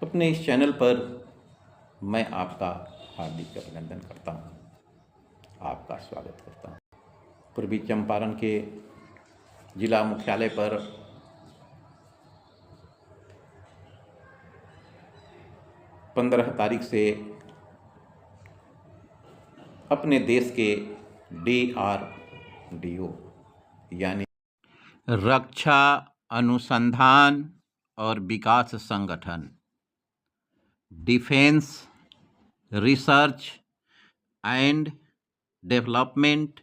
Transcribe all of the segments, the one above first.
अपने इस चैनल पर मैं आपका हार्दिक अभिनंदन करता हूँ, आपका स्वागत करता हूँ। पूर्वी चंपारण के जिला मुख्यालय पर पंद्रह तारीख से अपने देश के DRDO यानी रक्षा अनुसंधान और विकास संगठन, defence research and development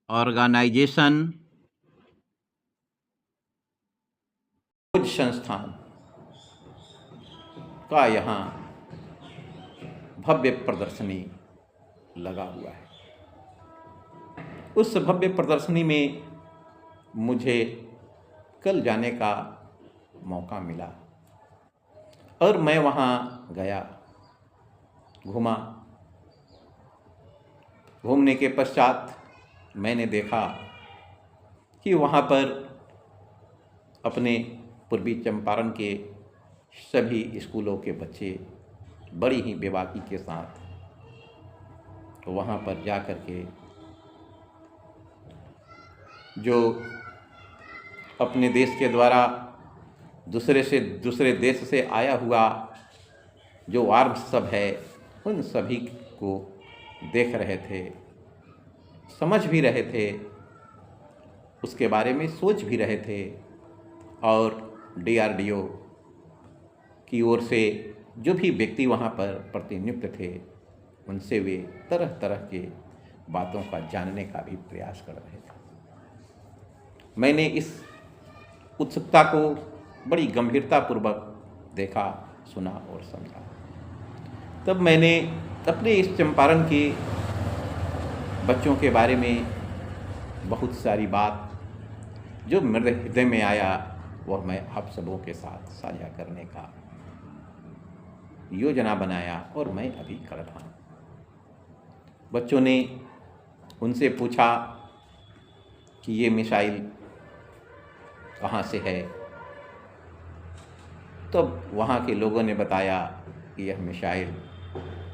organisation खोज संस्थान का यहाँ भव्य प्रदर्शनी लगा हुआ है। उस भव्य प्रदर्शनी में मुझे कल जाने का मौका मिला और मैं वहाँ गया, घूमा। घूमने के पश्चात मैंने देखा कि वहाँ पर अपने पूर्वी चंपारण के सभी स्कूलों के बच्चे बड़ी ही बेबाकी के साथ वहाँ पर जा कर के जो अपने देश के द्वारा दूसरे देश से आया हुआ जो आर्म्स सब है उन सभी को देख रहे थे, समझ भी रहे थे, उसके बारे में सोच भी रहे थे। और DRDO की ओर से जो भी व्यक्ति वहाँ पर प्रतिनियुक्त थे उनसे वे तरह तरह के बातों का जानने का भी प्रयास कर रहे थे। मैंने इस उत्सुकता को बड़ी गंभीरतापूर्वक देखा, सुना और समझा। तब मैंने अपने इस चंपारण के बच्चों के बारे में बहुत सारी बात जो मेरे हृदय में आया वह मैं आप सबों के साथ साझा करने का योजना बनाया और मैं अभी कर रहा हूँ। बच्चों ने उनसे पूछा कि ये मिसाइल कहाँ से है। तब वहाँ के लोगों ने बताया कि यह मिसाइल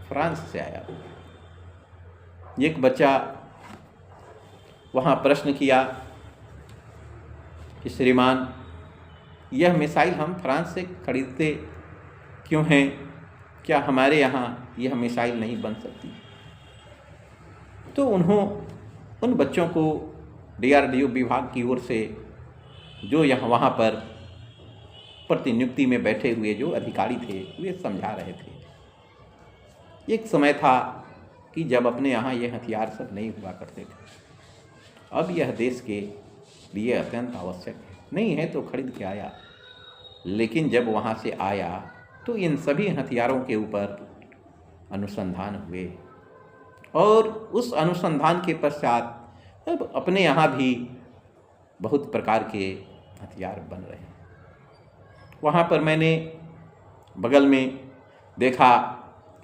फ्रांस से आया। एक बच्चा वहाँ प्रश्न किया कि श्रीमान, यह मिसाइल हम फ्रांस से खरीदते क्यों हैं? क्या हमारे यहाँ यह मिसाइल नहीं बन सकती? तो उन बच्चों को DRDO विभाग की ओर से जो यहाँ वहाँ पर प्रतिनियुक्ति में बैठे हुए जो अधिकारी थे वे समझा रहे थे। एक समय था कि जब अपने यहाँ ये हथियार सब नहीं हुआ करते थे। अब यह देश के लिए अत्यंत आवश्यक है, नहीं है तो खरीद के आया। लेकिन जब वहाँ से आया तो इन सभी हथियारों के ऊपर अनुसंधान हुए और उस अनुसंधान के पश्चात अब अपने यहाँ भी बहुत प्रकार के हथियार बन रहे हैं। वहाँ पर मैंने बगल में देखा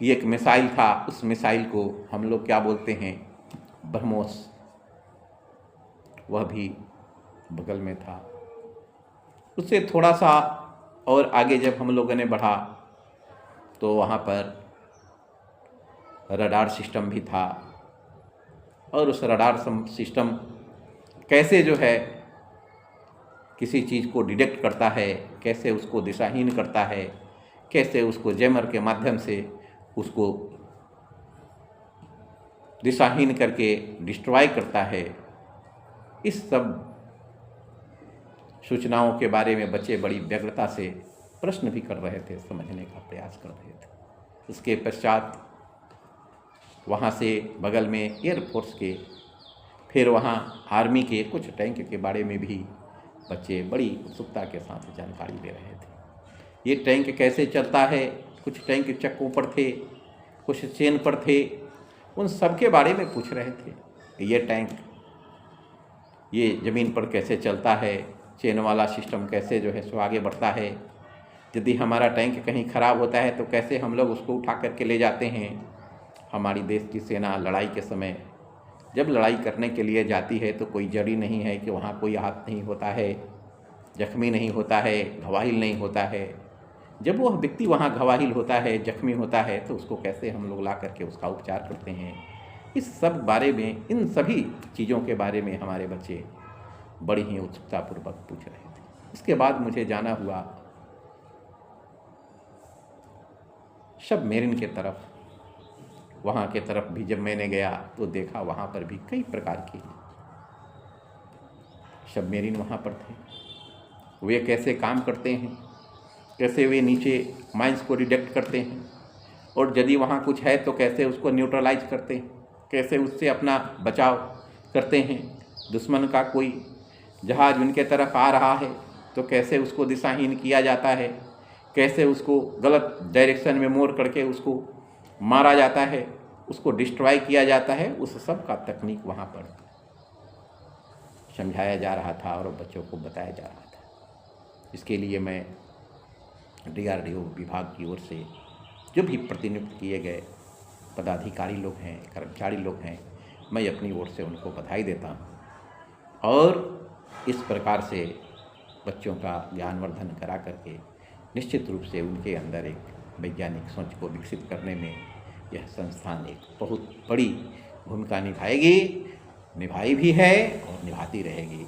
कि एक मिसाइल था। उस मिसाइल को हम लोग क्या बोलते हैं, ब्रह्मोस, वह भी बगल में था। उससे थोड़ा सा और आगे जब हम लोगों ने बढ़ा तो वहाँ पर रडार सिस्टम भी था और उस रडार सिस्टम कैसे जो है किसी चीज़ को डिटेक्ट करता है, कैसे उसको दिशाहीन करता है, कैसे उसको जैमर के माध्यम से उसको दिशाहीन करके डिस्ट्रॉय करता है। इस सब सूचनाओं के बारे में बच्चे बड़ी व्यग्रता से प्रश्न भी कर रहे थे, समझने का प्रयास कर रहे थे। इसके पश्चात वहाँ से बगल में एयरफोर्स के, फिर वहाँ आर्मी के कुछ टैंक के बारे में भी बच्चे बड़ी उत्सुकता के साथ जानकारी ले रहे थे। ये टैंक कैसे चलता है, कुछ टैंक चक्कों पर थे, कुछ चेन पर थे, उन सब के बारे में पूछ रहे थे। ये टैंक ये ज़मीन पर कैसे चलता है, चेन वाला सिस्टम कैसे जो है सो आगे बढ़ता है। यदि हमारा टैंक कहीं ख़राब होता है तो कैसे हम लोग उसको उठा करके ले जाते हैं। हमारी देश की सेना लड़ाई के समय जब लड़ाई करने के लिए जाती है तो कोई जड़ी नहीं है कि वहाँ कोई आहत नहीं होता है, जख्मी नहीं होता है, घवाहिल नहीं होता है। जब वह व्यक्ति वहाँ घायल होता है, जख्मी होता है, तो उसको कैसे हम लोग ला करके उसका उपचार करते हैं, इस सब बारे में, इन सभी चीज़ों के बारे में हमारे बच्चे बड़ी ही उत्सुकतापूर्वक पूछ रहे थे। इसके बाद मुझे जाना हुआ सबमरीन के तरफ। वहाँ के तरफ भी जब मैंने गया तो देखा वहाँ पर भी कई प्रकार के सबमरीन वहाँ पर थे। वे कैसे काम करते हैं, कैसे वे नीचे माइंस को डिटेक्ट करते हैं, और यदि वहाँ कुछ है तो कैसे उसको न्यूट्रलाइज करते हैं, कैसे उससे अपना बचाव करते हैं। दुश्मन का कोई जहाज़ उनके तरफ आ रहा है तो कैसे उसको दिशाहीन किया जाता है, कैसे उसको गलत डायरेक्शन में मोड़ करके उसको मारा जाता है, उसको डिस्ट्रॉय किया जाता है। उस सब का तकनीक वहाँ पर समझाया जा रहा था और बच्चों को बताया जा रहा था। इसके लिए मैं DRDO विभाग की ओर से जो भी प्रतिनियुक्त किए गए पदाधिकारी लोग हैं, कर्मचारी लोग हैं, मैं अपनी ओर से उनको बधाई देता हूँ। और इस प्रकार से बच्चों का ज्ञानवर्धन करा करके निश्चित रूप से उनके अंदर एक वैज्ञानिक सोच को विकसित करने में यह संस्थान एक बहुत बड़ी भूमिका निभाएगी, निभाई भी है और निभाती रहेगी।